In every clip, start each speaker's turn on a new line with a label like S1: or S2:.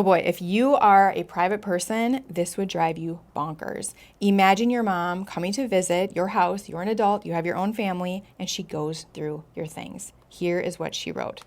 S1: Oh boy, if you are a private person, this would drive you bonkers. Imagine your mom coming to visit your house. You're an adult, you have your own family, and she goes through your things. Here is what she wrote.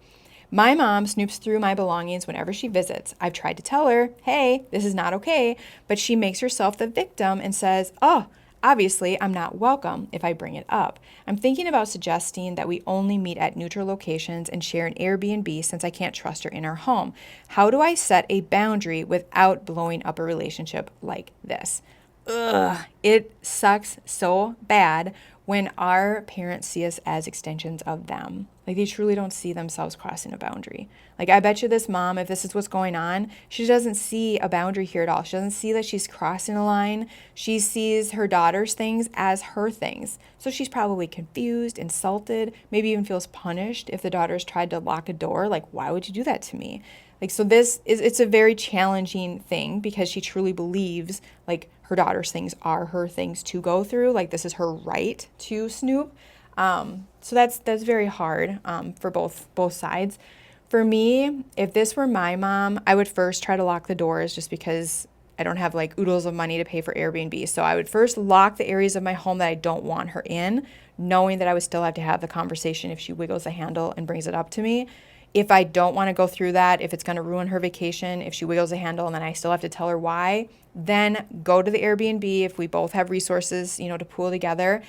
S1: My mom snoops through my belongings whenever she visits. I've tried to tell her, hey, this is not okay, but she makes herself the victim and says, oh, obviously, I'm not welcome if I bring it up. I'm thinking about suggesting that we only meet at neutral locations and share an Airbnb since I can't trust her in our home. How do I set a boundary without blowing up a relationship like this? Ugh, it sucks so bad when our parents see us as extensions of them. Like they truly don't see themselves crossing a boundary. Like I bet you this mom, if this is what's going on, she doesn't see a boundary here at all. She doesn't see that she's crossing a line. She sees her daughter's things as her things. So she's probably confused, insulted, maybe even feels punished if the daughter's tried to lock a door. Like, why would you do that to me? Like, so it's a very challenging thing because she truly believes like her daughter's things are her things to go through. Like this is her right to snoop. So that's very hard for both sides. For me, if this were my mom, I would first try to lock the doors just because I don't have like oodles of money to pay for Airbnb. So I would first lock the areas of my home that I don't want her in, knowing that I would still have to have the conversation if she wiggles the handle and brings it up to me. If I don't want to go through that, if it's going to ruin her vacation, if she wiggles a handle and then I still have to tell her why, then go to the Airbnb if we both have resources, to pool together.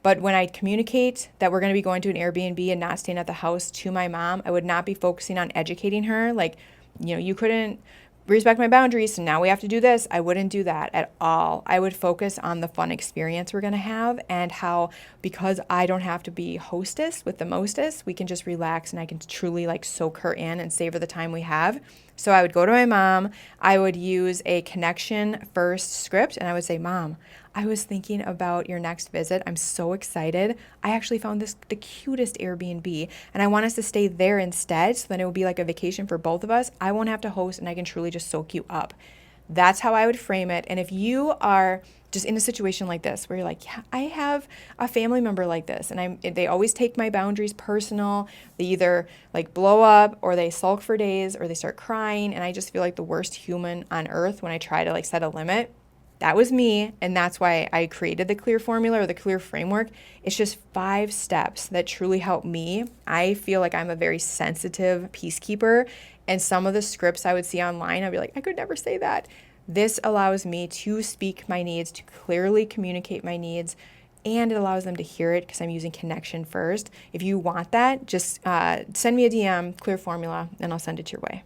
S1: But when I communicate that we're going to be going to an Airbnb and not staying at the house to my mom, I would not be focusing on educating her. Like, you couldn't respect my boundaries, so now we have to do this. I wouldn't do that at all. I would focus on the fun experience we're going to have and how, because I don't have to be hostess with the mostest, we can just relax and I can truly like soak her in and savor the time we have. So I would go to my mom. I would use a connection first script and I would say, Mom, I was thinking about your next visit. I'm so excited. I actually found this the cutest Airbnb and I want us to stay there instead. So then it will be like a vacation for both of us. I won't have to host and I can truly just soak you up. That's how I would frame it. And if you are just in a situation like this where you're like, yeah, I have a family member like this and they always take my boundaries personal. They either like blow up or they sulk for days or they start crying. And I just feel like the worst human on earth when I try to like set a limit. That was me, and that's why I created the CLEAR formula or the CLEAR framework. It's just 5 steps that truly help me. I feel like I'm a very sensitive peacekeeper, and some of the scripts I would see online, I'd be like, I could never say that. This allows me to speak my needs, to clearly communicate my needs, and it allows them to hear it because I'm using connection first. If you want that, just send me a DM, CLEAR formula, and I'll send it your way.